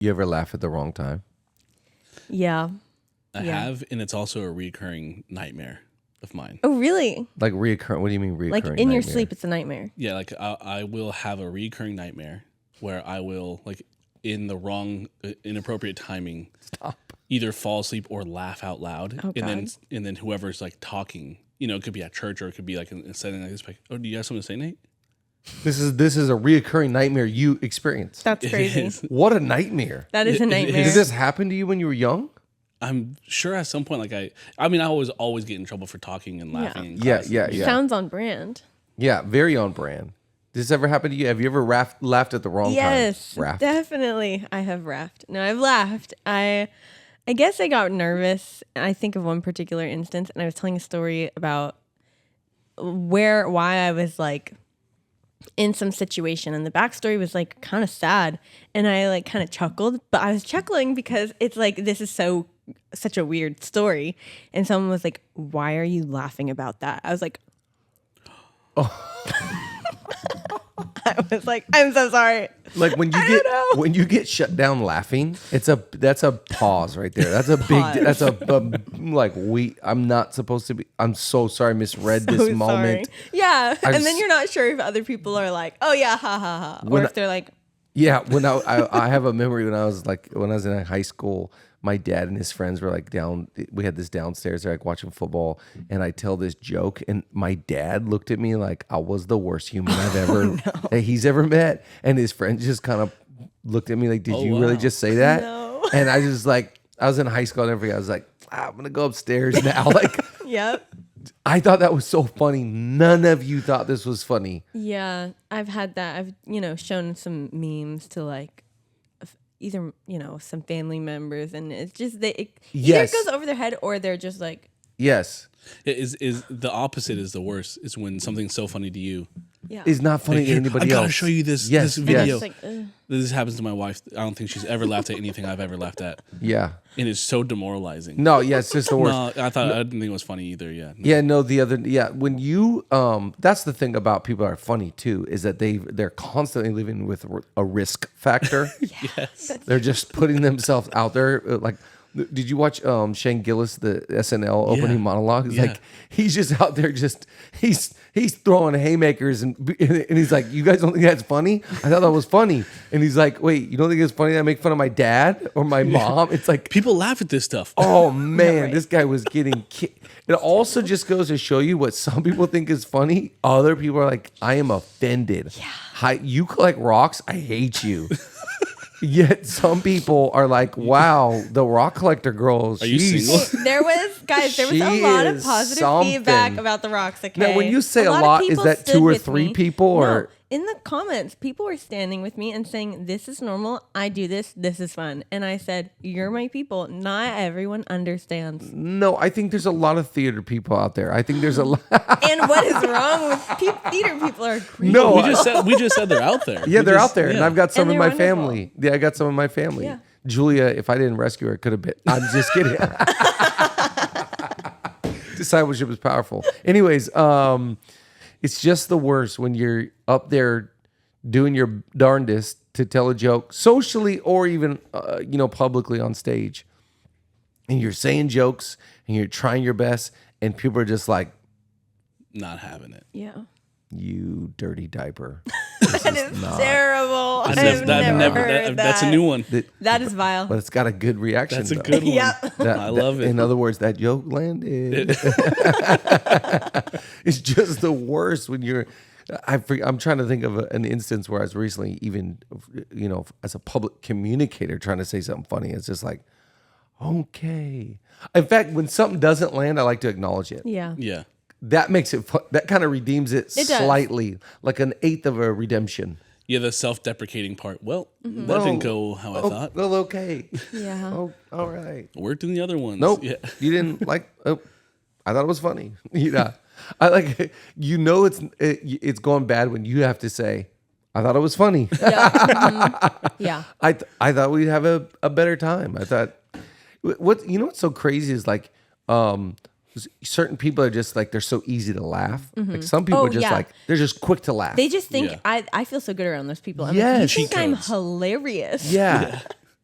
You ever laugh at the wrong time? Yeah. I have, and it's also a recurring nightmare of mine. Oh, really? Like reoccurring? What do you mean reoccurring? Like in nightmare? your sleep, it's a nightmare. Yeah, like I will have a recurring nightmare where I will, like, in the wrong, inappropriate timing, either fall asleep or laugh out loud, Oh, and then whoever's like talking, it could be at church or it could be like in a setting like this. Like, oh, do you have something to say, Nate? This is a reoccurring nightmare you experience. That's crazy. is. What a nightmare! That is a nightmare. Did this happen to you when you were young? I'm sure at some point, like I mean, I always get in trouble for talking and laughing. In class. Yeah. Sounds on brand. Yeah, very on brand. Did this ever happen to you? Have you ever laughed at the wrong time? Yes, Raft. definitely. I have raft. No, I've laughed. I guess I got nervous. I think of one particular instance, and I was telling a story about why I was like in some situation, and the backstory was like kind of sad, and I like kind of chuckled, but I was chuckling because it's like this is such a weird story, and someone was like, "Why are you laughing about that?" I was like, "Oh." I was like, I'm so sorry. Like when you get shut down laughing, that's a pause right there. That's a big. That's I'm not supposed to be. I'm so sorry. Misread this moment. Yeah, and then you're not sure if other people are like, oh yeah, ha ha ha, or if they're like, yeah. When I have a memory when I was in high school. My dad and his friends were like down. We had this downstairs. They're like watching football, and I tell this joke, and my dad looked at me like I was the worst human that he's ever met, and his friends just kind of looked at me like, "Did you really just say that?" No. And I just like, I was in high school. I never forget. I was like, I'm gonna go upstairs now. Like, yep. I thought that was so funny. None of you thought this was funny. Yeah, I've had that. I've shown some memes to like. Either some family members, and it's just either it goes over their head or they're just like, yes, is the opposite is the worst. It's when something's so funny to you, is not funny to anybody else. I gotta show you this video. Yes. like, This happens to my wife. I don't think she's ever laughed at anything I've ever laughed at. Yeah, and it's so demoralizing. No, yeah, it's just the worst. No, I didn't think it was funny either. Yeah, when you that's the thing about people that are funny too, is that they're constantly living with a risk factor. Yes, they're just putting themselves out there. Like, did you watch Shane Gillis, the SNL opening monologue? It's like he's just out there, he's throwing haymakers, and he's like, "You guys don't think that's funny? I thought that was funny." And he's like, "Wait, you don't think it's funny that I make fun of my dad or my mom?" It's like people laugh at this stuff. Oh man, This guy was getting kicked. It also just goes to show you what some people think is funny. Other people are like, I am offended. Yeah. You collect rocks, I hate you. Yet some people are like, wow, the rock collector girl. Are you single? There was a lot of positive feedback about the rocks. Okay. Now, when you say a lot, is that 2 or 3 people or? No, in the comments, people were standing with me and saying, "This is normal. I do this. This is fun." And I said, "You're my people. Not everyone understands." No, I think there's a lot of theater people out there. I think there's a lot. And what is wrong with theater people? Are crazy. No, we just said they're out there. Yeah, they're out there, and I've got some in my wonderful. family. Yeah, I got some in my family. Yeah. Julia, if I didn't rescue her, could have been. I'm just kidding. Discipleship is powerful. Anyways, it's just the worst when you're up there doing your darndest to tell a joke socially or even publicly on stage, and you're saying jokes and you're trying your best, and people are just like, not having it. Yeah. You dirty diaper. That is terrible. I've never heard that. That's a new one. That is vile. But it's got a good reaction. That's a though. good one. Yep. I love it. In other words, that joke landed. It's just the worst when you're. I'm trying to think of an instance where I was recently, even as a public communicator, trying to say something funny. It's just like, okay. In fact, when something doesn't land, I like to acknowledge it. Yeah. Yeah. That makes it. That kind of redeems it does. slightly, like an eighth of a redemption. Yeah, the self-deprecating part. Well, that didn't go how I thought. Well, okay. Yeah. Oh, all right. Worked in the other ones. Nope. Yeah. You didn't like. Oh, I thought it was funny. I like. It's going bad when you have to say, "I thought it was funny." Yeah. Mm-hmm. Yeah. I thought we'd have a better time. I thought. What's so crazy is like. Certain people are just like, they're so easy to laugh. Like some people are just like, they're just quick to laugh. They just think I feel so good around those people. I'm Yes. like, you think I'm hilarious. Yeah.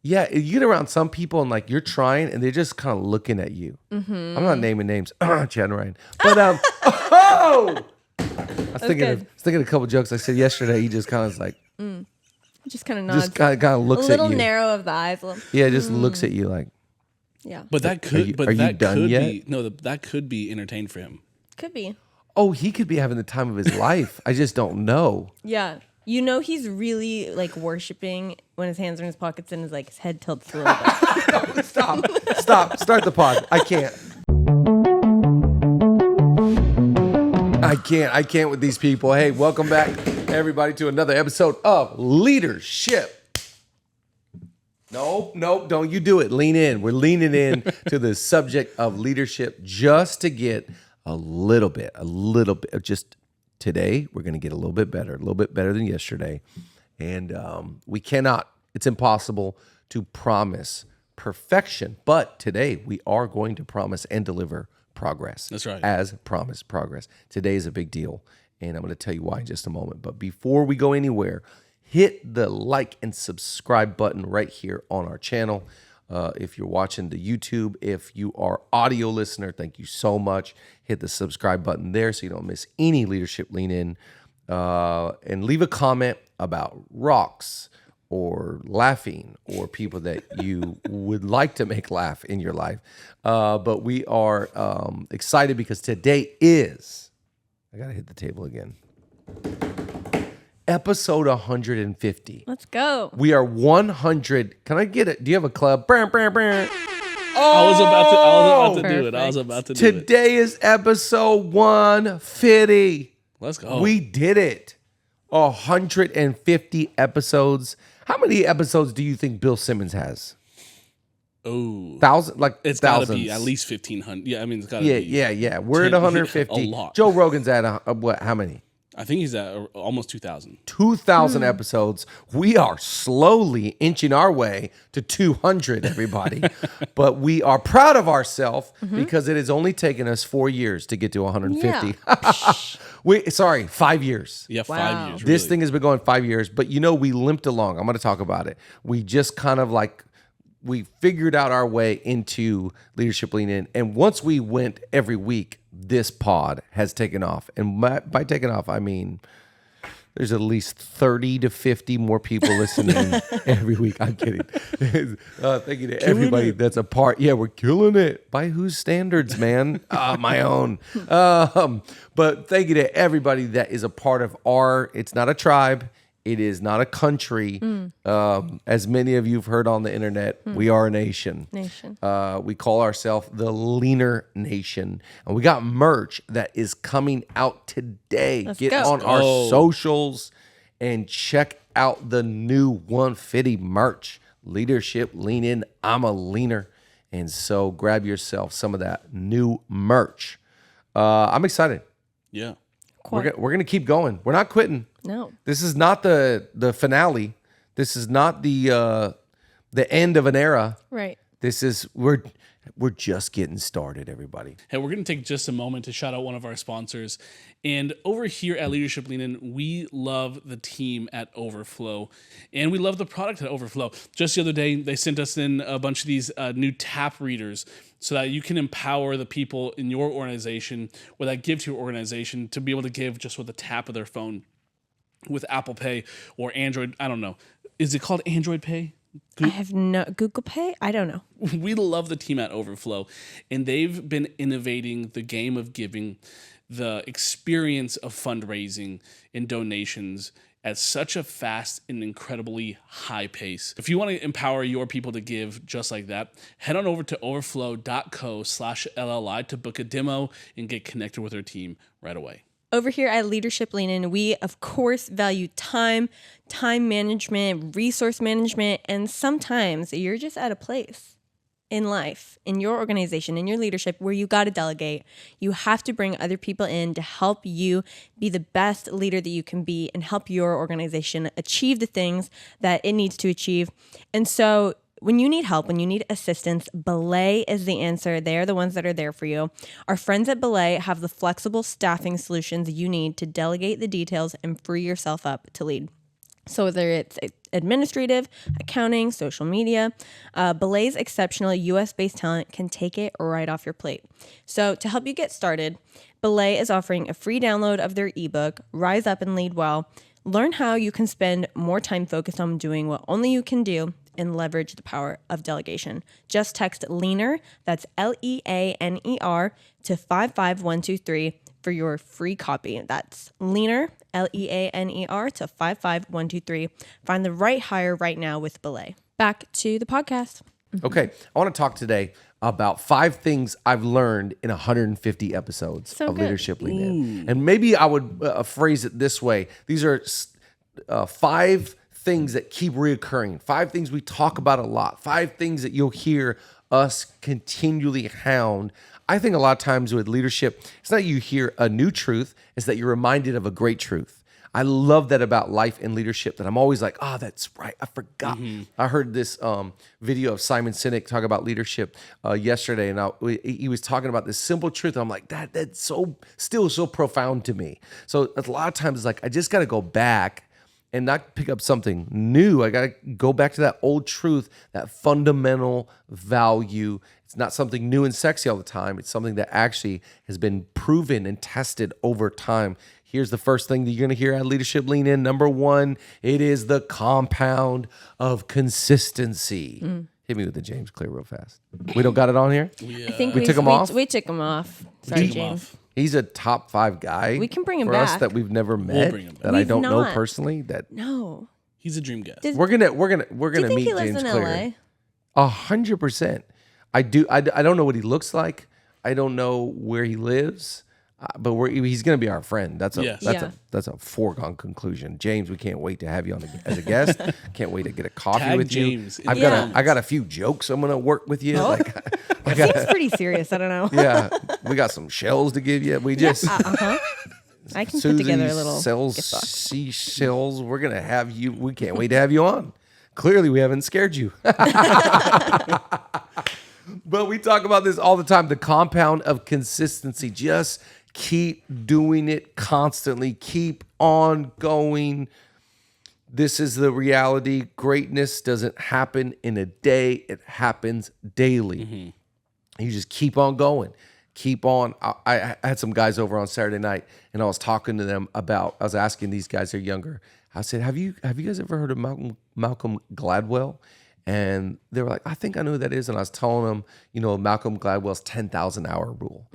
Yeah, you get around some people and like you're trying and they're just kind of looking at you. I'm not naming names, Chad and Ryan, but oh, I was thinking of a couple jokes I said yesterday. He just kind of was like, Just kind of nods. just kind of looks a little at you. narrow of the eyes. A little, Yeah, just looks at you like, yeah. But that could, are you done could yet? be that could be entertained for him. Could be. oh, he could be having the time of his life. I just don't know. Yeah. You know he's really like worshiping when his hands are in his pockets and his head tilts a little bit. Stop. Start the pod. I can't with these people. Hey, welcome back, everybody, to another episode of Leadership. Nope, don't you do it. Lean in. We're leaning in to the subject of leadership just to get a little bit of just today. We're going to get a little bit better than yesterday. And it's impossible to promise perfection, but today we are going to promise and deliver progress. That's right. As promised, progress. Today is a big deal, and I'm going to tell you why in just a moment. But before we go anywhere, hit the like and subscribe button right here on our channel. If you're watching the YouTube, if you are audio listener, thank you so much. Hit the subscribe button there so you don't miss any Leadership Lean In. And leave a comment about rocks or laughing or people that you would like to make laugh in your life. But we are excited because today is, I got to hit the table again, episode 150. Let's go. We are 100. Can I get it? Do you have a club? Brr, brr, brr. I was about to do it. I was Perfect. about to do it. Today is episode 150. Let's go. We did it. 150 episodes. How many episodes do you think Bill Simmons has? Oh, Thousand, like it's got to thousands. be at least 1,500. Yeah, I mean, it's got to be. Yeah. We're at 10 150. a lot. Joe Rogan's at what? How many? I think he's at almost 2,000. 2,000 episodes. We are slowly inching our way to 200, everybody. But we are proud of ourselves because it has only taken us 4 years to get to 150. Yeah. 5 years. Yeah, Wow. 5 years. This really. thing has been going 5 years, but we limped along. I'm going to talk about it. We just kind of we figured out our way into Leadership Lean In. And once we went every week, this pod has taken off. And by taking off, I mean, there's at least 30 to 50 more people listening every week. I'm kidding. Thank you to everybody that's a part. Yeah, we're killing it. By whose standards, man? My own. But thank you to everybody that is a part of it's not a tribe. It is not a country. As many of you have heard on the internet, we are a nation. We call ourselves the Leaner Nation. And we got merch that is coming out today. Get go. on our socials and check out the new 150 merch. Leadership, Lean In, I'm a leaner. And so grab yourself some of that new merch. I'm excited. Yeah. We're going to keep going. We're not quitting. No. This is not the finale. This is not the end of an era. Right. This is we're just getting started, everybody. Hey, we're going to take just a moment to shout out one of our sponsors. And over here at Leadership Lean In, we love the team at Overflow. And we love the product at Overflow. Just the other day, they sent us in a bunch of these new tap readers so that you can empower the people in your organization or that give to your organization to be able to give just with a tap of their phone with Apple Pay or Android. I don't know. Is it called Android Pay? I have no Google Pay. I don't know. We love the team at Overflow, and they've been innovating the game of giving, the experience of fundraising and donations at such a fast and incredibly high pace. If you want to empower your people to give just like that, head on over to overflow.co/LLI to book a demo and get connected with our team right away. Over here at Leadership Lean In, we, of course, value time management, resource management, and sometimes you're just at a place in life, in your organization, in your leadership, where you got to delegate. You have to bring other people in to help you be the best leader that you can be and help your organization achieve the things that it needs to achieve. And so when you need help, when you need assistance, Belay is the answer. They're the ones that are there for you. Our friends at Belay have the flexible staffing solutions you need to delegate the details and free yourself up to lead. So whether it's administrative, accounting, social media, Belay's exceptional US-based talent can take it right off your plate. So to help you get started, Belay is offering a free download of their ebook, Rise Up and Lead Well. Learn how you can spend more time focused on doing what only you can do and leverage the power of delegation. Just text LEANER, that's LEANER, to 55123 for your free copy. That's LEANER, LEANER, to 55123. Find the right hire right now with Belay. Back to the podcast. Okay, I want to talk today about 5 things I've learned in 150 episodes So of good. Leadership Lean In. And maybe I would phrase it this way. These are 5 things that keep reoccurring, 5 things we talk about a lot, 5 things that you'll hear us continually hound. I think a lot of times with leadership, it's not you hear a new truth, it's that you're reminded of a great truth. I love that about life and leadership, that I'm always like, oh, that's right, I forgot. I heard this video of Simon Sinek talk about leadership yesterday, and he was talking about this simple truth. I'm like, that's still so profound to me. So a lot of times it's like, I just got to go back and not pick up something new. I got to go back to that old truth, that fundamental value. It's not something new and sexy all the time. It's something that actually has been proven and tested over time. Here's the first thing that you're going to hear at Leadership Lean In. Number 1, it is the compound of consistency. Hit me with the James Clear real fast. We don't got it on here? I think We took him off? We took him off. Sorry, Took him James. off. He's a top 5 guy. We can bring him for us back. that we've never met, bring him back. that I We've don't know not. personally. That No. He's a dream guest. we're gonna Do you think meet he lives James in Clear. LA? 100%. I do. I don't know what he looks like. I don't know where he lives, but he's going to be our friend. That's a Yes. that's a foregone conclusion. James, we can't wait to have you on as a guest. Can't wait to get a coffee Tag with James you. in the I got a few jokes I'm going to work with you. Like, Seems pretty serious. I don't know. yeah, we got some shells to give you. We just I can Susie put together a little sells gift box. seashells. We're gonna have you. We can't wait to have you on. Clearly, we haven't scared you. But we talk about this all the time. The compound of consistency. Just keep doing it constantly. Keep on going. This is the reality. Greatness doesn't happen in a day. It happens daily. You just keep on going. Keep on. I had some guys over on Saturday night, and I was talking to them about. I was asking these guys, they're younger. I said, "Have you guys ever heard of Malcolm Gladwell?" And they were like, "I think I know who that is." And I was telling them, Malcolm Gladwell's 10,000 hour rule.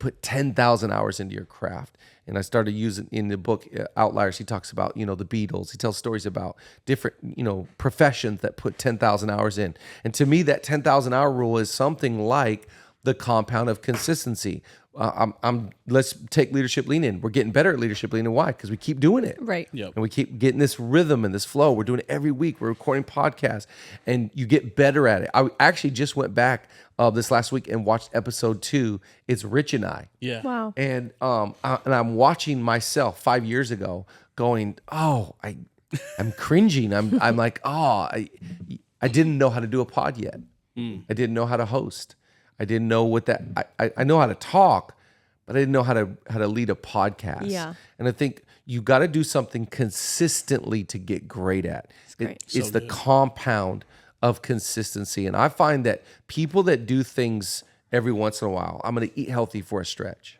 Put 10,000 hours into your craft. And I started using in the book Outliers. He talks about the Beatles. He tells stories about different professions that put 10,000 hours in. And to me, that 10,000 hour rule is something like the compound of consistency. Let's take Leadership Lean In. We're getting better at Leadership Lean In. Why? Because we keep doing it. Right. Yep. And we keep getting this rhythm and this flow. We're doing it every week. We're recording podcasts, and you get better at it. I actually just went back this last week and watched episode 2. It's Rich and I. Yeah. Wow. And I'm watching myself 5 years ago, going, "Oh, I'm cringing. I'm like, oh, I didn't know how to do a pod yet. I didn't know how to host. I didn't know what that. I know how to talk, but I didn't know how to lead a podcast. Yeah. And I think you got to do something consistently to get great at. great. It's the compound of consistency. And I find that people that do things every once in a while, I'm going to eat healthy for a stretch.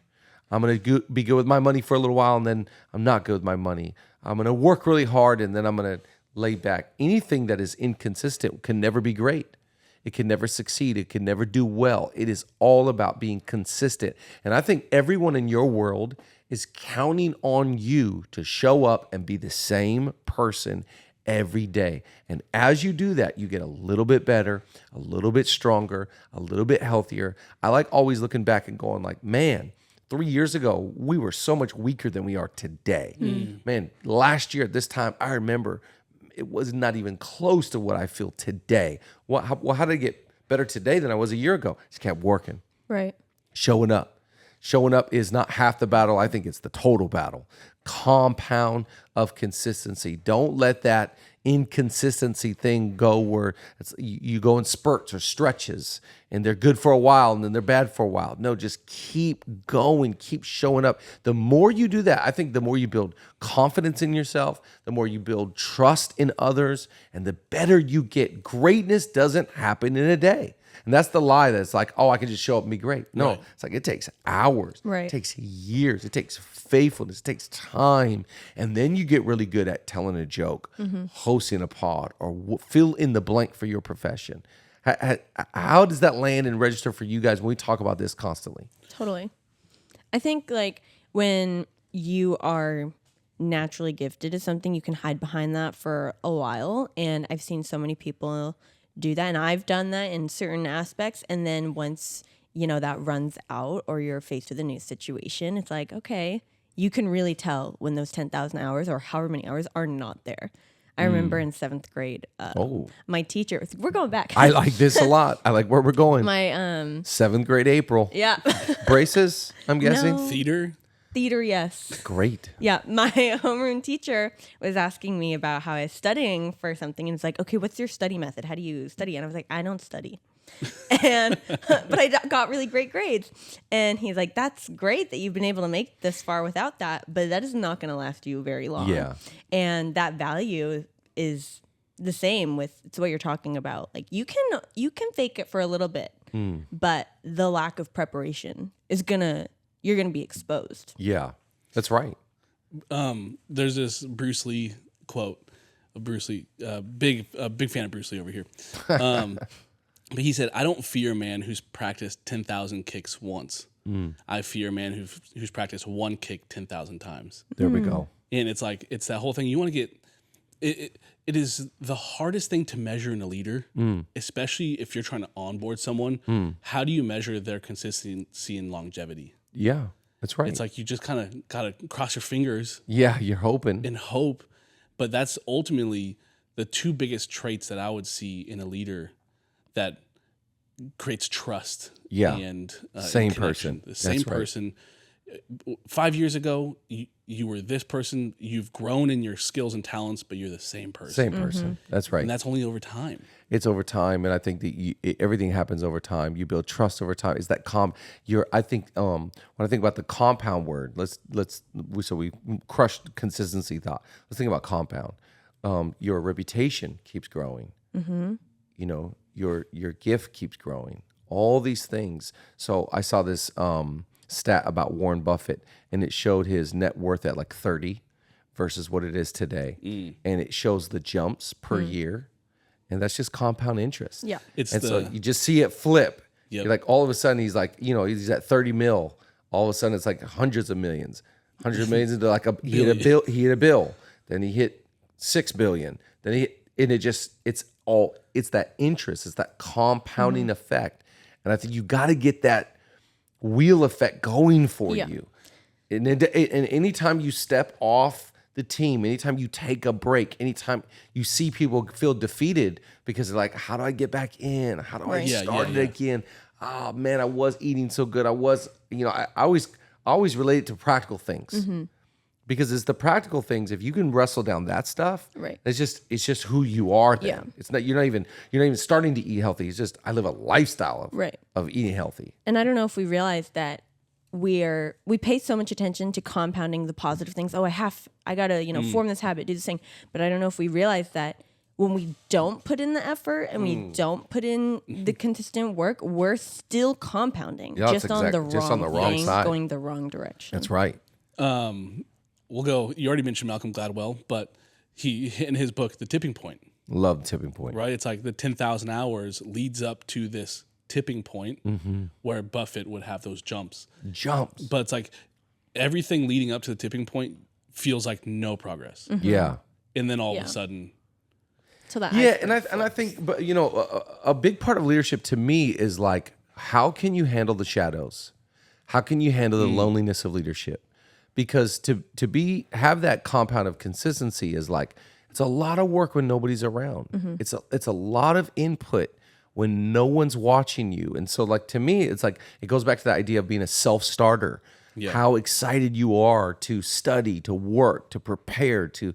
I'm going to be good with my money for a little while, and then I'm not good with my money. I'm going to work really hard, and then I'm going to lay back. Anything that is inconsistent can never be great. It can never succeed. It can never do well. It is all about being consistent. And I think everyone in your world is counting on you to show up and be the same person every day. And as you do that, you get a little bit better, a little bit stronger, a little bit healthier. I like always looking back and going like, man, 3 years ago, we were so much weaker than we are today. Man, last year at this time, I remember it was not even close to what I feel today. How did I get better today than I was a year ago? Just kept working, Right. showing up. Showing up is not half the battle. I think it's the total battle. Compound of consistency. Don't let that inconsistency thing go where you go in spurts or stretches and they're good for a while and then they're bad for a while. No, just keep going, keep showing up. The more you do that, I think the more you build confidence in yourself, the more you build trust in others, and the better you get. Greatness doesn't happen in a day. And that's the lie that's like, oh, I can just show up and be great. No, Right. It's like it takes hours. Right. It takes years. It takes faithfulness. It takes time. And then you get really good at telling a joke, hosting a pod, or fill in the blank for your profession. How does that land and register for you guys when we talk about this constantly? Totally. I think like when you are naturally gifted at something, you can hide behind that for a while. And I've seen so many people do that, and I've done that in certain aspects. And then once, that runs out or you're faced with a new situation, it's like, okay, you can really tell when those 10,000 hours or however many hours are not there. I remember in 7th grade, my teacher, we're going back. I like this a lot. I like where we're going. my, 7th grade April. yeah, Braces, I'm guessing. No. Theater. Yes. Great. Yeah, my homeroom teacher was asking me about how I was studying for something, and it's like, okay, what's your study method? How do you study? And I was like, I don't study, and but I got really great grades. And he's like, that's great that you've been able to make this far without that, but that is not going to last you very long. Yeah. And that value is the same with what you're talking about. Like you can fake it for a little bit, but the lack of preparation is you're gonna be exposed. Yeah, that's right. There's this Bruce Lee quote. Bruce Lee, big fan of Bruce Lee over here. But he said, "I don't fear a man who's practiced 10,000 kicks once. I fear a man who's practiced one kick 10,000 times." There we go. And it's like it's that whole thing. You want to get it is the hardest thing to measure in a leader, especially if you're trying to onboard someone. How do you measure their consistency and longevity? Yeah, that's right. It's like you just kind of gotta cross your fingers Yeah, you're hoping. and hope, but that's ultimately the two biggest traits that I would see in a leader that creates trust. Yeah. And Same connection. person. The same That's right. person. 5 years ago, you were this person. You've grown in your skills and talents, but you're the same person. Same person. That's right. And that's only over time. It's over time, and I think that everything happens over time. You build trust over time. Is that I think when I think about the compound word, we crushed consistency thought. Let's think about compound. Your reputation keeps growing. Your gift keeps growing. All these things. So I saw this stat about Warren Buffett, and it showed his net worth at like 30 versus what it is today, and it shows the jumps per year. And that's just compound interest. Yeah. So you just see it flip. Yep. You're like, all of a sudden he's like, he's at 30 mil. All of a sudden it's like hundreds of millions into like he hit a bill. Then he hit 6 billion. Then it's that interest. It's that compounding effect. And I think you got to get that wheel effect going for you. And anytime you step off the team, anytime you take a break, anytime you see people feel defeated because they're like, how do I get back in? How do I start it again? Oh man, I was eating so good. I always relate it to practical things because it's the practical things. If you can wrestle down that stuff, right? It's just who you are. Then Yeah. it's not you're not even starting to eat healthy. It's just I live a lifestyle of eating healthy. And I don't know if we realize that we pay so much attention to compounding the positive things. Oh, I gotta, form this habit, do this thing. But I don't know if we realize that when we don't put in the effort and we don't put in the consistent work, we're still compounding just on the wrong thing, side. going the wrong direction. That's right. We'll go. You already mentioned Malcolm Gladwell, but he in his book, The Tipping Point, Love tipping point. right? It's like the 10,000 hours leads up to this tipping point where Buffett would have those jumps. But it's like everything leading up to the tipping point feels like no progress. Yeah. And then all of a sudden, So that And I think, but a big part of leadership to me is like, how can you handle the shadows? How can you handle the loneliness of leadership? Because to have that compound of consistency is like, it's a lot of work when nobody's around. It's a lot of input when no one's watching you. And so like, to me, it's like, it goes back to the idea of being a self-starter. Yeah. how excited you are to study, to work, to prepare, to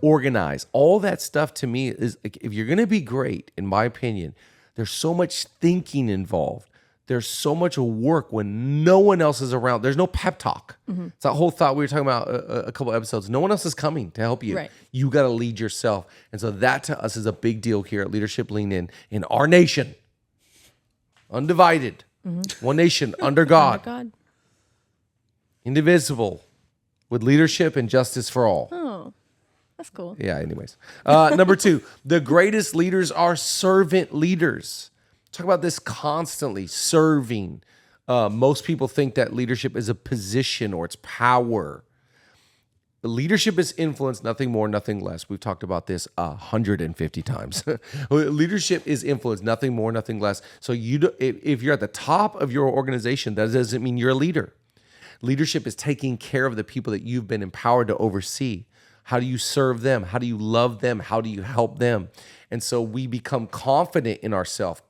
organize. All that stuff to me is like, if you're going to be great, in my opinion, there's so much thinking involved. There's so much work when no one else is around. There's no pep talk. It's that whole thought we were talking about a couple episodes. No one else is coming to help you. Right. You got to lead yourself. And so that to us is a big deal here at Leadership Lean in our nation. Undivided. One nation under God. God. Indivisible. With leadership and justice for all. Oh, that's cool. Yeah, anyways. Number 2, the greatest leaders are servant leaders. Talk about this constantly, serving. Most people think that leadership is a position or it's power. Leadership is influence, nothing more, nothing less. We've talked about this 150 times. Leadership is influence, nothing more, nothing less. So if you're at the top of your organization, that doesn't mean you're a leader. Leadership is taking care of the people that you've been empowered to oversee. How do you serve them? How do you love them? How do you help them? And so we become confident in ourselves,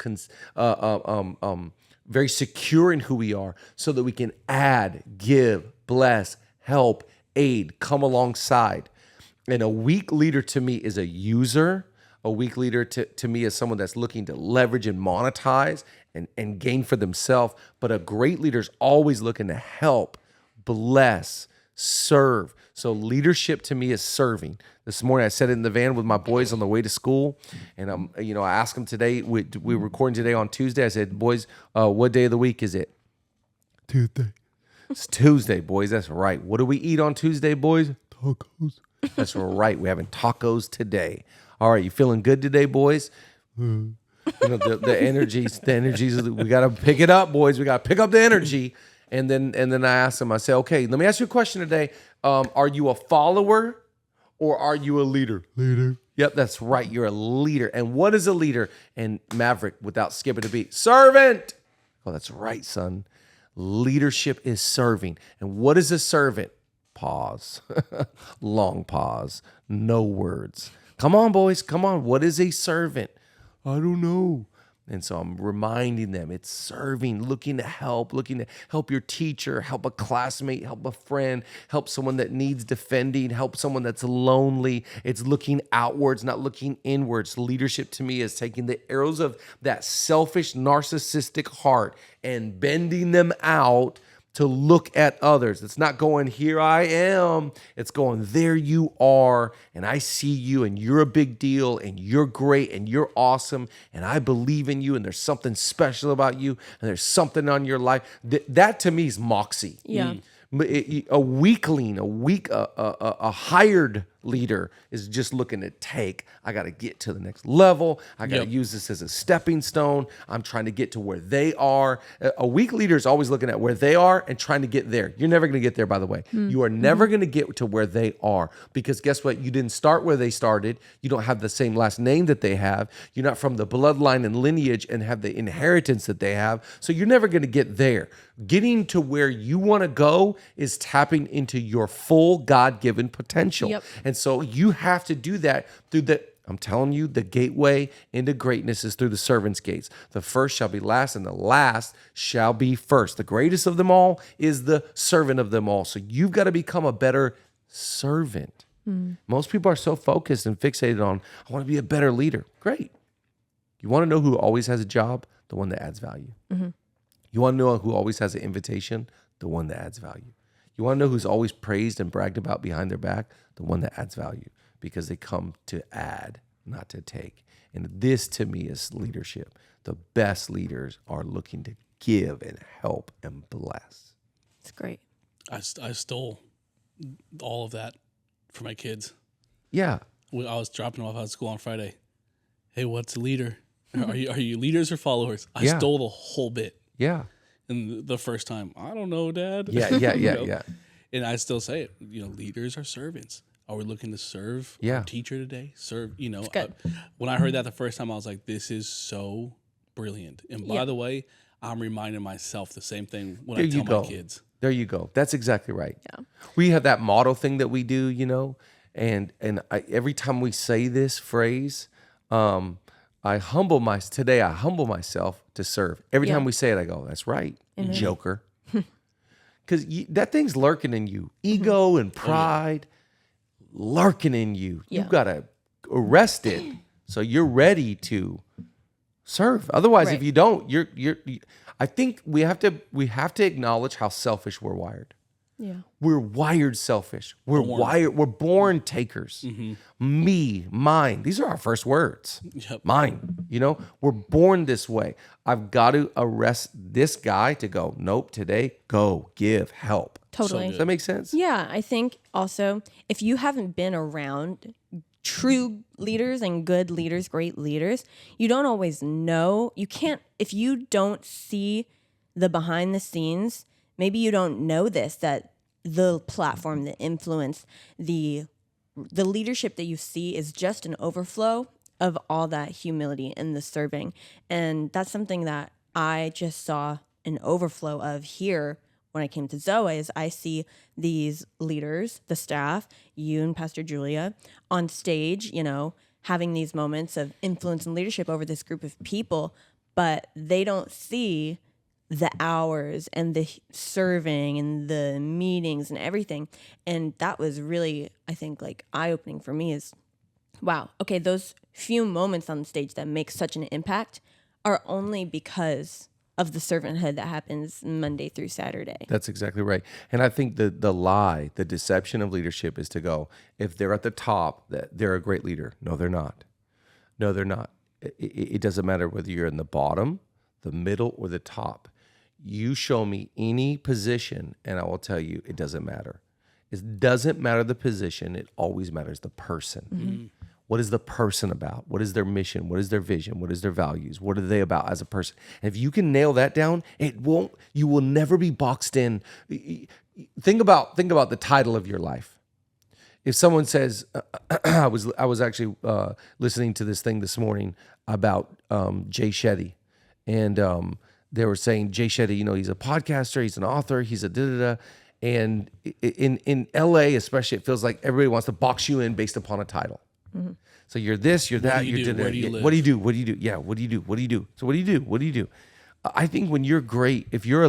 very secure in who we are, so that we can add, give, bless, help, aid, come alongside. And a weak leader to me is a user. A weak leader to me is someone that's looking to leverage and monetize and gain for themselves. But a great leader is always looking to help, bless, serve. So leadership to me is serving. This morning I sat in the van with my boys on the way to school, and I asked them today. We're recording today on Tuesday. I said, "Boys, what day of the week is it?" Tuesday. It's Tuesday, boys. That's right. What do we eat on Tuesday, boys? Tacos. That's right. We're having tacos today. All right, you feeling good today, boys? The energies, we got to pick it up, boys. We got to pick up the energy. And then I asked them, I said, okay, let me ask you a question today. Are you a follower or are you a leader? Leader. Yep, that's right. You're a leader. And what is a leader? And Maverick, without skipping a beat, servant. Oh, that's right, son. Leadership is serving. And what is a servant? Pause. Long pause. No words. Come on, boys. Come on. What is a servant? I don't know. And so I'm reminding them it's serving, looking to help your teacher, help a classmate, help a friend, help someone that needs defending, help someone that's lonely. It's looking outwards, not looking inwards. Leadership to me is taking the arrows of that selfish, narcissistic heart and bending them out to look at others. It's not going, here I am. It's going, there you are, and I see you, and you're a big deal, and you're great, and you're awesome, and I believe in you, and there's something special about you, and there's something on your life. That to me is moxie. Yeah. A weakling, a hired leader is just looking to take. I got to get to the next level. I got to use this as a stepping stone. I'm trying to get to where they are. A weak leader is always looking at where they are and trying to get there. You're never going to get there, by the way. You are never going to get to where they are, because guess what? You didn't start where they started. You don't have the same last name that they have. You're not from the bloodline and lineage and have the inheritance that they have. So you're never going to get there. Getting to where you want to go is tapping into your full God-given potential. Yep. And so you have to do that through I'm telling you, the gateway into greatness is through the servant's gates. The first shall be last, and the last shall be first. The greatest of them all is the servant of them all. So you've got to become a better servant. Most people are so focused and fixated on, I want to be a better leader. Great. You want to know who always has a job? The one that adds value. You want to know who always has an invitation? The one that adds value. You want to know who's always praised and bragged about behind their back? The one that adds value, because they come to add, not to take. And this to me is leadership. The best leaders are looking to give and help and bless. It's great. I stole all of that for my kids. Yeah. I was dropping them off out of school on Friday. Hey, what's a leader? Are you leaders or followers? I stole the whole bit. Yeah. And the first time, I don't know, Dad. Yeah. And I still say it. Leaders are servants. Are we looking to serve Yeah. our teacher today? Serve, good. When I heard that the first time, I was like, this is so brilliant. And by the way, I'm reminding myself the same thing when I tell my kids. There you go. That's exactly right. Yeah. We have that model thing that we do, and every time we say this phrase, I humble myself to serve. Every time we say it, I go, that's right, joker. because that thing's lurking in you. Ego and pride lurking in you. Yeah. You've got to arrest it so you're ready to serve. Otherwise, if Right. you don't, I think we have to acknowledge how selfish we're wired. Yeah. We're wired selfish. We're born takers. Me, mine. These are our first words. Yep. Mine. We're born this way. I've got to arrest this guy to go, nope, today, go, give, help. Totally. Does that make sense? Yeah, I think also if you haven't been around true leaders and good leaders, great leaders, you don't always know. You can't, if you don't see the behind the scenes, maybe you don't know this, that the platform, the influence, the leadership that you see is just an overflow of all that humility and the serving. And that's something that I just saw an overflow of here when I came to Zoe. Is I see these leaders, the staff, you and Pastor Julia on stage, having these moments of influence and leadership over this group of people, but they don't see the hours and the serving and the meetings and everything. And that was really, I think, like eye-opening for me is, wow, okay, those few moments on the stage that make such an impact are only because of the servanthood that happens Monday through Saturday. That's exactly right. And I think the lie, the deception of leadership is to go, if they're at the top, that they're a great leader. No, they're not. No, they're not. It doesn't matter whether you're in the bottom, the middle, or the top. You show me any position, and I will tell you it doesn't matter. It doesn't matter the position. It always matters the person. What is the person about? What is their mission? What is their vision? What is their values? What are they about as a person? And if you can nail that down, you will never be boxed in. Think about the title of your life. If someone says, I was actually listening to this thing this morning about Jay Shetty, and they were saying Jay Shetty, he's a podcaster, he's an author, he's a da-da-da. And in LA especially, it feels like everybody wants to box you in based upon a title. So you're this, you're that, you're Where do you live? what do you do? What do you do? Yeah, what do you do? What do you do? So what do you do? What do you do? I think when you're great, if you're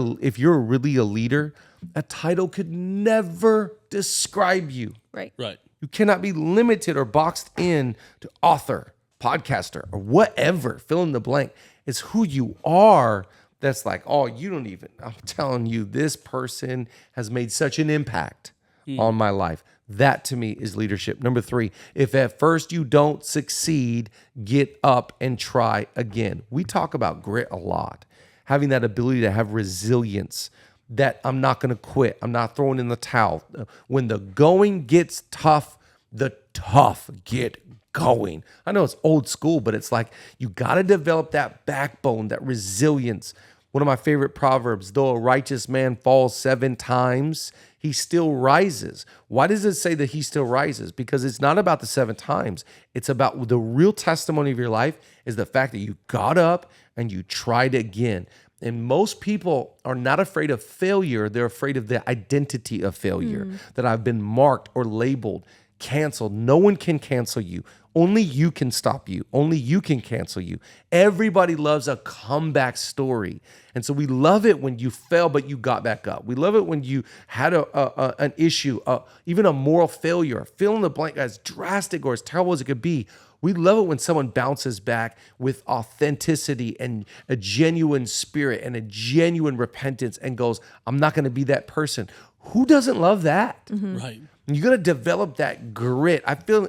really a leader, a title could never describe you. Right. You cannot be limited or boxed in to author, podcaster, or whatever. Fill in the blank. It's who you are. That's like, oh, you don't even, I'm telling you, this person has made such an impact on my life. That to me is leadership. Number 3, if at first you don't succeed, get up and try again. We talk about grit a lot, having that ability to have resilience, that I'm not going to quit. I'm not throwing in the towel. When the going gets tough, the tough get going. I know it's old school, but it's like you got to develop that backbone, that resilience. One of my favorite proverbs, though a righteous man falls 7 times, he still rises. Why does it say that he still rises? Because it's not about the 7 times. It's about the real testimony of your life is the fact that you got up and you tried again. And most people are not afraid of failure. They're afraid of the identity of failure, that I've been marked or labeled, canceled. No one can cancel you. Only you can stop you. Only you can cancel you. Everybody loves a comeback story. And so we love it when you fell, but you got back up. We love it when you had an issue, even a moral failure, fill in the blank, as drastic or as terrible as it could be. We love it when someone bounces back with authenticity and a genuine spirit and a genuine repentance and goes, I'm not going to be that person. Who doesn't love that? Right. You got to develop that grit. I feel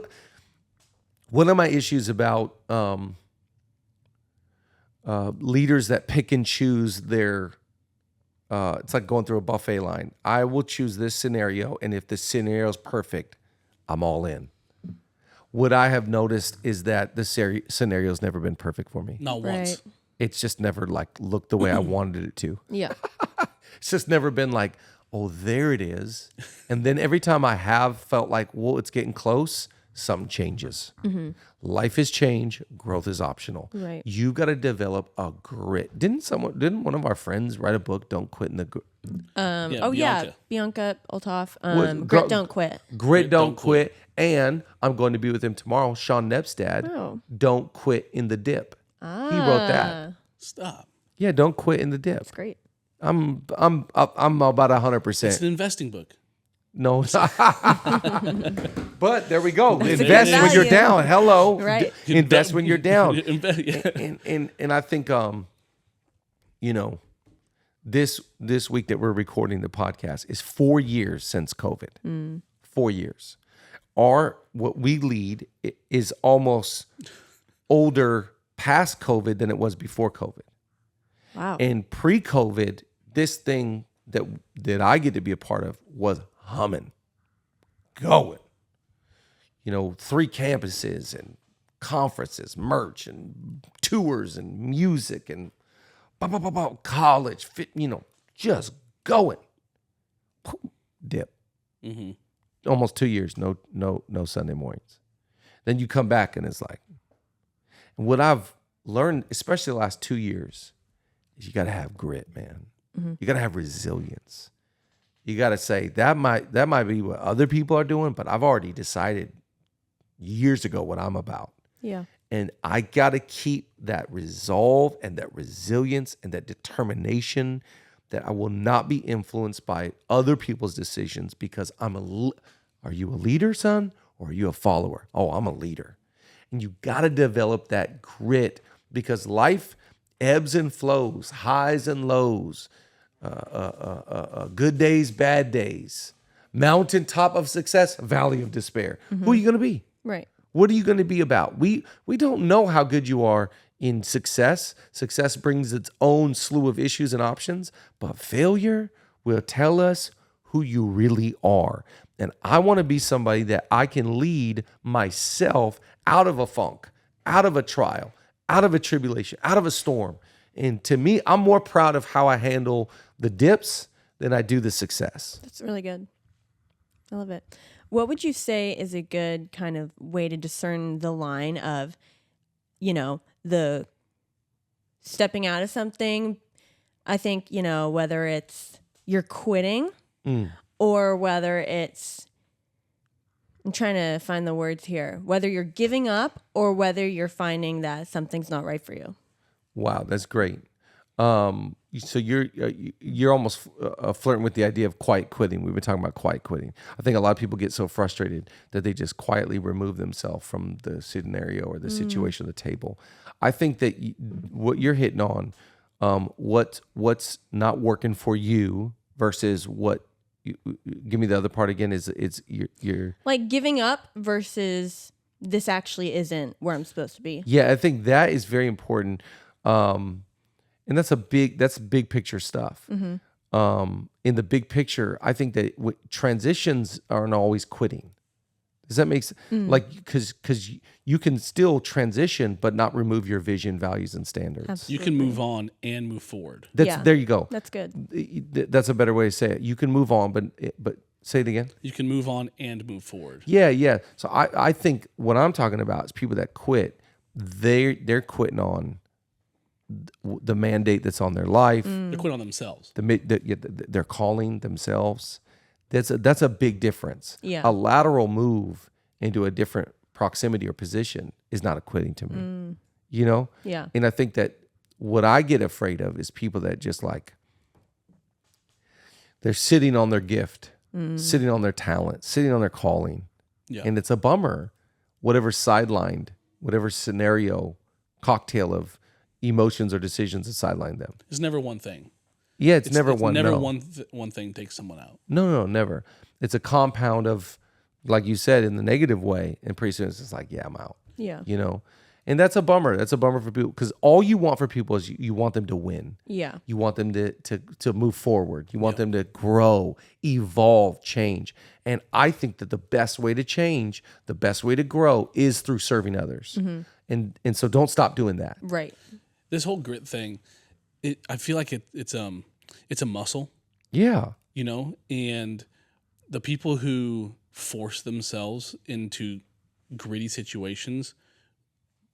one of my issues about leaders that pick and choose their, it's like going through a buffet line. I will choose this scenario, and if the scenario is perfect, I'm all in. What I have noticed is that the scenario has never been perfect for me. Not once. Right. It's just never looked the way I wanted it to. Yeah. It's just never been like, oh, there it is. And then every time I have felt like, well, it's getting close, something changes. Life is change. Growth is optional. Right. You got to develop a grit. Didn't one of our friends write a book, Don't Quit in the Bianca Olthoff. What- Grit Don't Quit. Grit, don't quit. And I'm going to be with him tomorrow. Sean Knepp's dad, Oh. Don't Quit in the Dip. He wrote that. Stop. Yeah, don't quit in the dip. That's great. I'm about 100%. It's an investing book. No, but there we go. That's a Invest good when you're value. down. Hello, Right. Invest when you're down. Yeah. And I think you know, this week that we're recording the podcast is 4 years since COVID. 4 years. What we lead is almost older past COVID than it was before COVID. Wow. And pre-COVID, this thing that I get to be a part of was humming, going. 3 campuses and conferences, merch and tours and music and college, fit, just going. Dip. Mm-hmm. Almost 2 years, no Sunday mornings. Then you come back and it's like, what I've learned, especially the last 2 years, is you got to have grit, man. Mm-hmm. You got to have resilience. You got to say that might be what other people are doing, but I've already decided years ago what I'm about. Yeah. And I got to keep that resolve and that resilience and that determination that I will not be influenced by other people's decisions because are you a leader, son, or are you a follower? Oh, I'm a leader. And you got to develop that grit because life ebbs and flows, highs and lows, good days, bad days, mountaintop of success, valley of despair. Who are you going to be? Right. What are you going to be about? We don't know how good you are in success. Success brings its own slew of issues and options, but failure will tell us who you really are. And I want to be somebody that I can lead myself out of a funk, out of a trial, out of a tribulation, out of a storm. And to me, I'm more proud of how I handle the dips than I do the success. That's really good. I love it. What would you say is a good kind of way to discern the line of, the stepping out of something? I think, whether it's you're quitting or whether it's, I'm trying to find the words here, whether you're giving up or whether you're finding that something's not right for you. Wow, that's great. So you're almost flirting with the idea of quiet quitting. We've been talking about quiet quitting. I think a lot of people get so frustrated that they just quietly remove themselves from the scenario or the situation of the table. I think that what you're hitting on, what's not working for you versus what. Give me the other part again. Is it's you're like giving up versus this actually isn't where I'm supposed to be. Yeah, I think that is very important. And that's big picture stuff. In the big picture, I think that transitions aren't always quitting. Does that make sense? Like, because you can still transition, but not remove your vision, values, and standards. Absolutely. You can move on and move forward. There you go. That's good. That's a better way to say it. You can move on, but say it again. You can move on and move forward. Yeah. So I think what I'm talking about is people that quit. They're quitting on the mandate that's on their life. They quit on themselves. They're calling themselves. That's a big difference. Yeah. A lateral move into a different proximity or position is not a quitting to me. Yeah. And I think that what I get afraid of is people that just like they're sitting on their gift, sitting on their talent, sitting on their calling. Yeah. And it's a bummer. Whatever sidelined, whatever scenario, cocktail of emotions or decisions that sideline them. It's never one thing. Yeah, it's never one. Never no. one thing takes someone out. No, never. It's a compound of, like you said, in the negative way, and pretty soon it's just like, yeah, I'm out. Yeah. And that's a bummer. That's a bummer for people because all you want for people is you want them to win. Yeah. You want them to move forward. You want them to grow, evolve, change. And I think that the best way to change, the best way to grow, is through serving others. And so don't stop doing that. Right. This whole grit thing, I feel like it's a muscle. Yeah. And the people who force themselves into gritty situations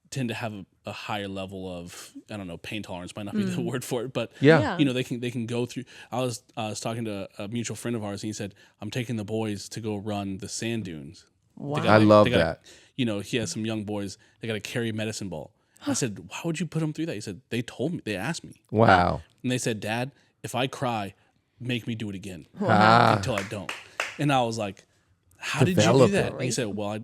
tend to have a higher level of, I don't know, pain tolerance might not be the word for it, but Yeah. they can go through. I was talking to a mutual friend of ours, and he said, "I'm taking the boys to go run the sand dunes." Wow. I love that. He has some young boys. They got to carry a medicine ball. I said, "Why would you put them through that?" He said, "They told me. They asked me." Wow. And they said, "Dad, if I cry, make me do it again Ah, until I don't. And I was like, how did you Develop do that? it. And he said, well,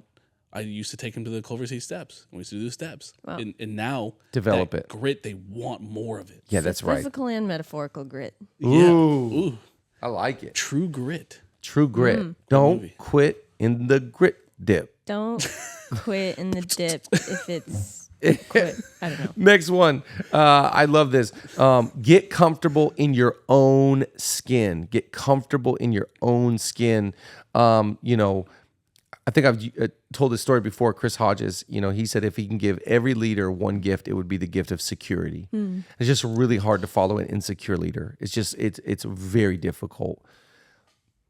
I used to take him to the Culver City steps. We used to do the steps. Wow. And now Develop that it. grit, they want more of it. yeah, that's right. Physical and metaphorical grit. Yeah. Ooh. Ooh. I like it. True grit. True grit. Don't movie. quit in the grit dip. Don't quit in the dip if it's quit. I don't know. Next one. I love this. Get comfortable in your own skin. Get comfortable in your own skin. I think I've told this story before. Chris Hodges, he said if he can give every leader one gift, it would be the gift of security. It's just really hard to follow an insecure leader. It's very difficult.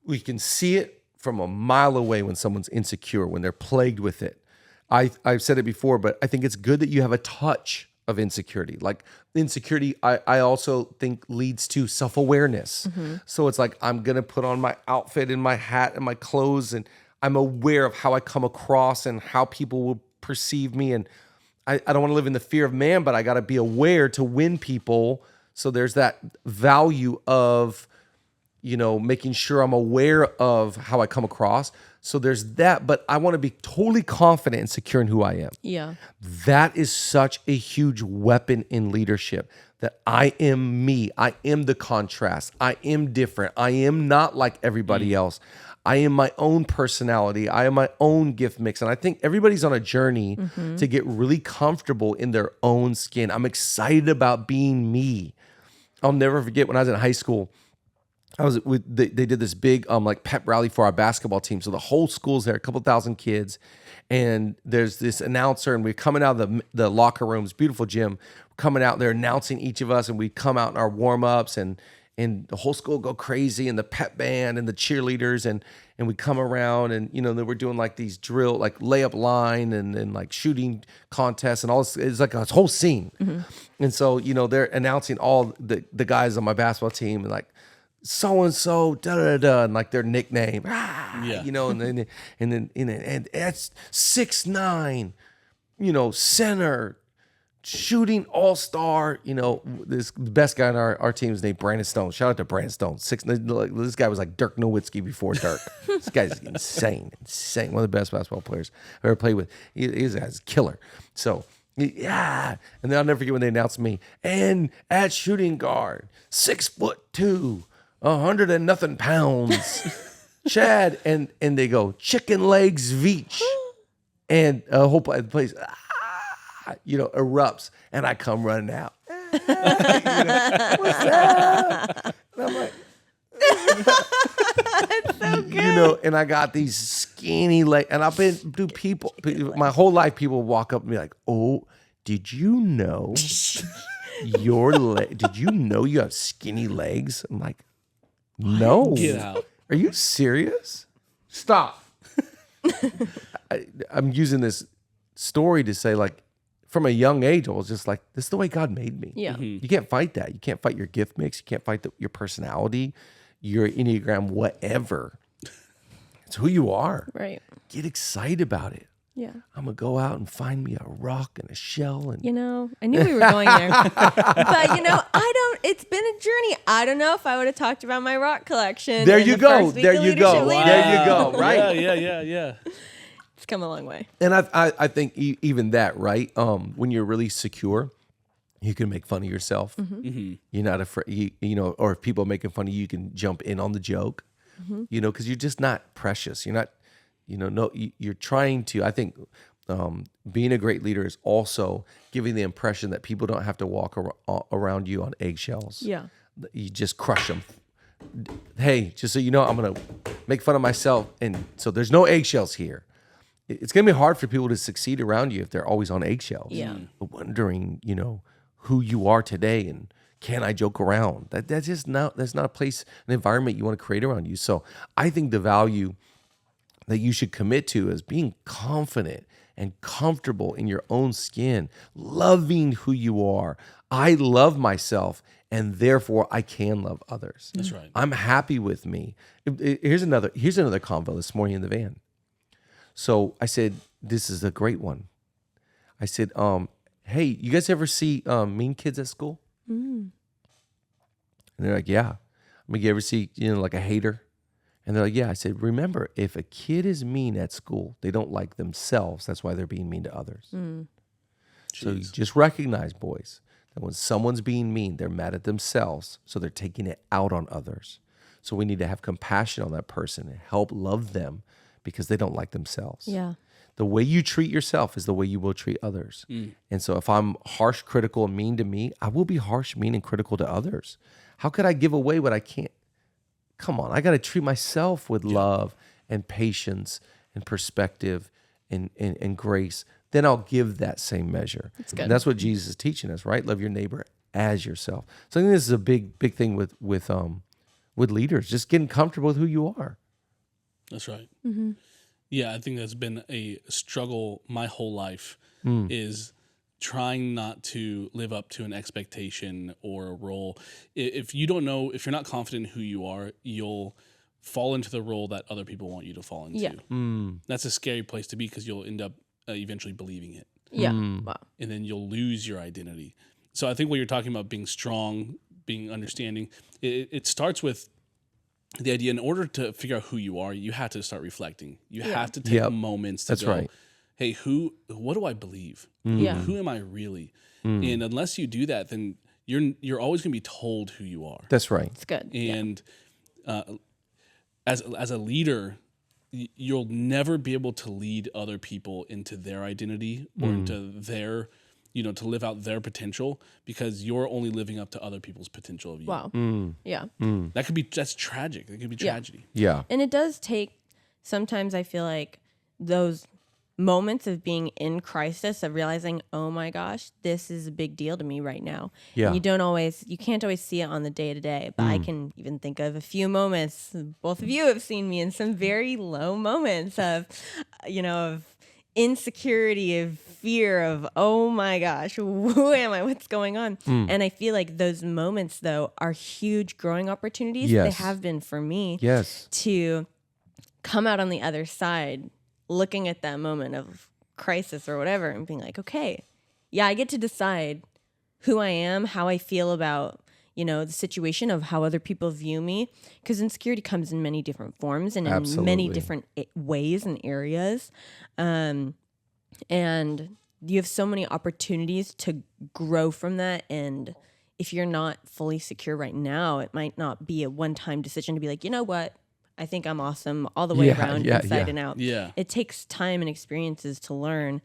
We can see it from a mile away when someone's insecure, when they're plagued with it. I've said it before, but I think it's good that you have a touch of insecurity. Like insecurity, I also think leads to self-awareness. So it's like, I'm going to put on my outfit and my hat and my clothes, and I'm aware of how I come across and how people will perceive me. And I don't want to live in the fear of man, but I got to be aware to win people. So there's that value of, making sure I'm aware of how I come across. So there's that, but I want to be totally confident and secure in who I am. Yeah. That is such a huge weapon in leadership, that I am me. I am the contrast. I am different. I am not like everybody else. I am my own personality. I am my own gift mix. And I think everybody's on a journey to get really comfortable in their own skin. I'm excited about being me. I'll never forget when I was in high school, they did this big pep rally for our basketball team. So the whole school's there, a couple thousand kids, and there's this announcer, and we're coming out of the locker rooms, beautiful gym, coming out there announcing each of us, and we come out in our warm-ups, and the whole school go crazy, and the pep band and the cheerleaders, and we come around, and then we're doing like these drill, like layup line and like shooting contests and all this. It's like a whole scene. And so they're announcing all the guys on my basketball team, and like so and so, da da da, and like their nickname, and that's 6'9", center, shooting all-star. The best guy on our team is named Brandon Stone. Shout out to Brandon Stone. This guy was like Dirk Nowitzki before Dirk. This guy's insane. One of the best basketball players I've ever played with. He's a killer. So yeah, and then I'll never forget when they announced me. And at shooting guard, 6'2", 100 and nothing pounds, Chad, and they go chicken legs Veach, and a whole place, erupts, and I come running out. What's that? And I'm like, That's so good. and I got these skinny legs, and I've been people my whole life. People walk up and be like, "Oh, did you know did you know you have skinny legs?" I'm like, no. Get out. Are you serious? Stop. I'm using this story to say, like, from a young age, I was just like, this is the way God made me. Yeah. You can't fight that. You can't fight your gift mix. You can't fight your personality, your Enneagram, whatever. It's who you are. Right. Get excited about it. Yeah. I'm going to go out and find me a rock and a shell. And I knew we were going there. But, it's been a journey. I don't know if I would have talked about my rock collection. There in you the go. first week There of you go. Leadership Leader. There you go. Right. Yeah. It's come a long way. And I think even that, right? When you're really secure, you can make fun of yourself. You're not afraid, or if people are making fun of you, you can jump in on the joke, because you're just not precious. You're not, you're trying to, I think, being a great leader is also giving the impression that people don't have to walk around you on eggshells. Yeah. You just crush them. Hey, just so you know, I'm going to make fun of myself. And so there's no eggshells here. It's going to be hard for people to succeed around you if they're always on eggshells. Yeah. Wondering, who you are today and can I joke around? That's not a place, an environment you want to create around you. So I think the value that you should commit to is being confident and comfortable in your own skin, loving who you are. I love myself, and therefore I can love others. That's right. I'm happy with me. Here's another convo this morning in the van. So I said, this is a great one. I said, hey, you guys ever see Mean Kids at school? And And they're like, yeah. I'm like, you ever see, like a hater? And they're like, yeah. I said, remember, if a kid is mean at school, they don't like themselves. That's why they're being mean to others. So you just recognize, boys, that when someone's being mean, they're mad at themselves. So they're taking it out on others. So we need to have compassion on that person and help love them because they don't like themselves. Yeah. The way you treat yourself is the way you will treat others. And so if I'm harsh, critical, and mean to me, I will be harsh, mean, and critical to others. How could I give away what I can't? Come on, I got to treat myself with love and patience and perspective and grace. Then I'll give that same measure. That's good. And that's what Jesus is teaching us, right? Love your neighbor as yourself. So I think this is a big thing with leaders, just getting comfortable with who you are. That's right. Yeah, I think that's been a struggle my whole life is trying not to live up to an expectation or a role. If you don't know, if you're not confident in who you are, you'll fall into the role that other people want you to fall into. Yeah. That's a scary place to be because you'll end up eventually believing it. Yeah. Wow. And then you'll lose your identity. So I think what you're talking about, being strong, being understanding, it starts with the idea, in order to figure out who you are, you have to start reflecting. You have to take moments to That's go, right. hey, what do I believe? Yeah. Who am I really? And unless you do that, then you're always going to be told who you are. That's right. It's good. And as a leader, you'll never be able to lead other people into their identity or into their, to live out their potential, because you're only living up to other people's potential of you. Wow. Yeah. That's tragic. That could be tragedy. Yeah. And it does take, sometimes I feel like those moments of being in crisis, of realizing, oh my gosh, this is a big deal to me right now. Yeah. And you can't always see it on the day to day, but I can even think of a few moments. Both of you have seen me in some very low moments of, of insecurity, of fear, of, oh my gosh, who am I? What's going on? And I feel like those moments, though, are huge growing opportunities. Yes. They have been for me. Yes. To come out on the other side, looking at that moment of crisis or whatever, and being like, okay, yeah, I get to decide who I am, how I feel about, the situation, of how other people view me. Because insecurity comes in many different forms and in many different ways and areas. And you have so many opportunities to grow from that. And if you're not fully secure right now, it might not be a one-time decision to be like, you know what? I think I'm awesome all the way around, inside and out. Yeah. It takes time and experiences to learn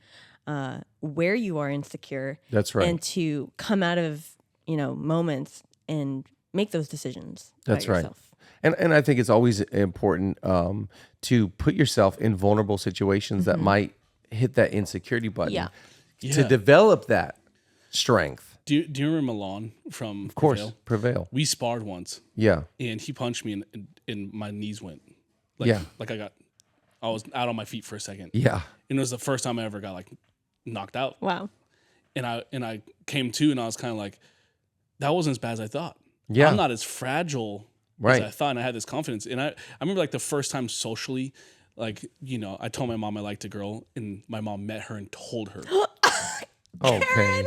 where you are insecure. That's right. And to come out of, moments and make those decisions. That's about right. yourself. And I think it's always important to put yourself in vulnerable situations that might hit that insecurity button. Yeah. To develop that strength. Do you remember Milan from Of course, Prevail. We sparred once. Yeah. And he punched me and my knees went. Yeah. Like I was out on my feet for a second. Yeah. And it was the first time I ever got knocked out. Wow. And I came to, and I was kind of like, that wasn't as bad as I thought. Yeah. I'm not as fragile as I thought, and I had this confidence. And I remember the first time socially, I told my mom I liked a girl, and my mom met her and told her. Okay.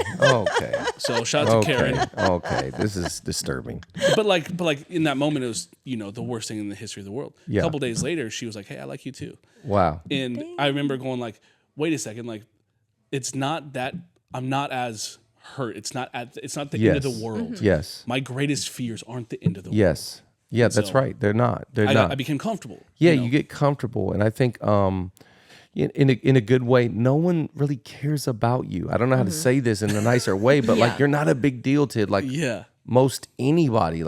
So shout out to Karen. Okay. This is disturbing. But in that moment, it was, the worst thing in the history of the world. Yeah. A couple days later, she was like, hey, I like you too. Wow. And I remember going wait a second, it's not that I'm not as hurt. It's not the end of the world. Yes. My greatest fears aren't the end of the world. Yes. Yeah, that's So, right. They're not. I became comfortable. Yeah, you get comfortable. And I think in a good way, no one really cares about you. I don't know how to say this in a nicer way, but you're not a big deal to most anybody.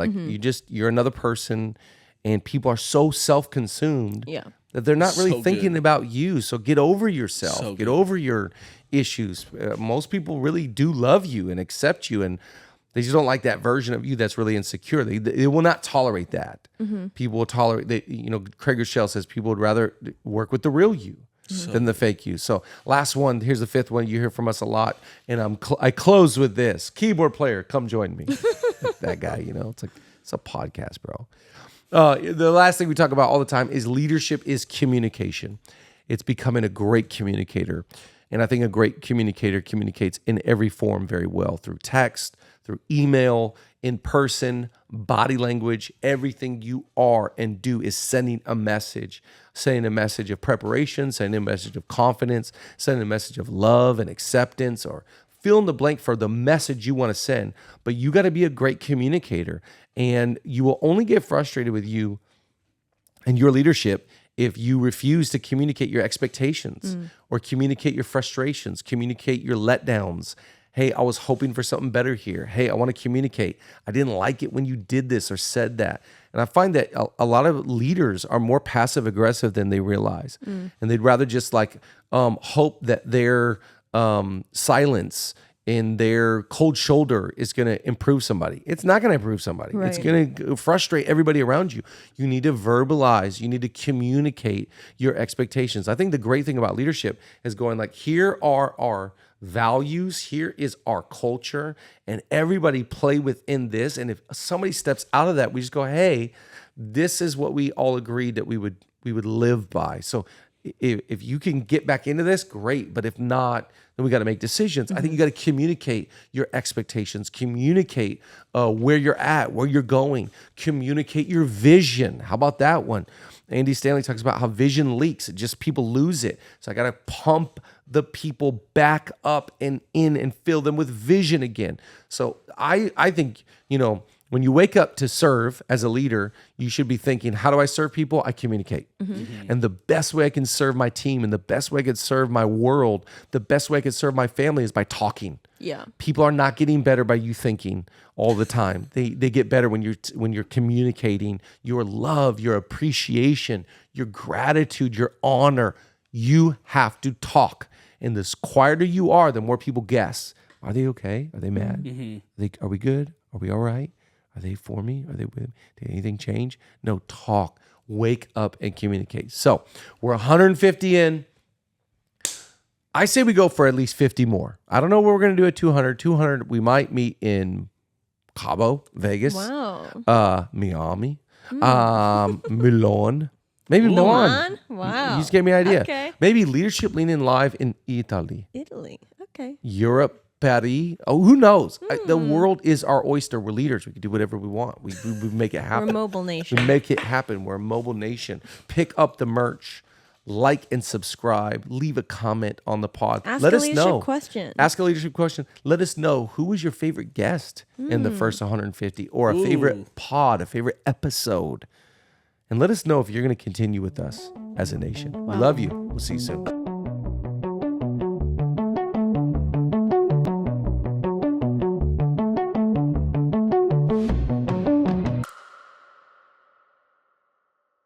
You're another person, and people are so self-consumed that they're not really thinking about you. So get over yourself. Get over your issues. Most people really do love you and accept you, and they just don't like that version of you that's really insecure. They will not tolerate that. People will tolerate. Craig Rochelle says people would rather work with the real you than the fake you. So last one. Here's the fifth one. You hear from us a lot, and I close with this. Keyboard player, come join me. That guy. It's a podcast, bro. The last thing we talk about all the time is leadership is communication. It's becoming a great communicator. And I think a great communicator communicates in every form very well, through text, through email, in person, body language. Everything you are and do is sending a message of preparation, sending a message of confidence, sending a message of love and acceptance, or fill in the blank for the message you want to send. But you got to be a great communicator, and you will only get frustrated with you and your leadership if you refuse to communicate your expectations or communicate your frustrations, communicate your letdowns. Hey, I was hoping for something better here. Hey, I want to communicate. I didn't like it when you did this or said that. And I find that a lot of leaders are more passive aggressive than they realize. And they'd rather just hope that their silence and their cold shoulder is going to improve somebody. It's not going to improve somebody. Right. It's going to frustrate everybody around you. You need to verbalize. You need to communicate your expectations. I think the great thing about leadership is going here are our values, here is our culture, and everybody play within this. And if somebody steps out of that, we just go, hey, this is what we all agreed that we would live by. So if you can get back into this, great. But if not, then we got to make decisions. I think you got to communicate your expectations, communicate where you're at, where you're going, communicate your vision. How about that one? Andy Stanley talks about how vision leaks. Just people lose it. So I got to pump the people back up and in and fill them with vision again. So I think, when you wake up to serve as a leader, you should be thinking, how do I serve people? I communicate. And the best way I can serve my team and the best way I can serve my world, the best way I can serve my family is by talking. Yeah. People are not getting better by you thinking all the time. They get better when you're communicating your love, your appreciation, your gratitude, your honor. You have to talk. And the quieter you are, the more people guess. Are they okay? Are they mad? Are we good? Are we all right? Are they for me? Are they with me? Did anything change? No, talk. Wake up and communicate. So we're 150 in. I say we go for at least 50 more. I don't know what we're going to do at 200. 200, we might meet in Cabo, Vegas. Wow. Miami. Milan. Maybe Milan. Wow. You just gave me an idea. Okay. Maybe Leadership Leaning Live in Italy. Italy. Okay. Europe. Paris. Oh, who knows? The world is our oyster. We're leaders. We can do whatever we want. We make it happen. We're a mobile nation. We make it happen. We're a mobile nation. Pick up the merch. Like and subscribe. Leave a comment on the pod. Let us know. Question. Ask a leadership question. Let us know who was your favorite guest in the first 150, or a favorite pod, a favorite episode. And let us know if you're going to continue with us as a nation. We love you. We'll see you soon.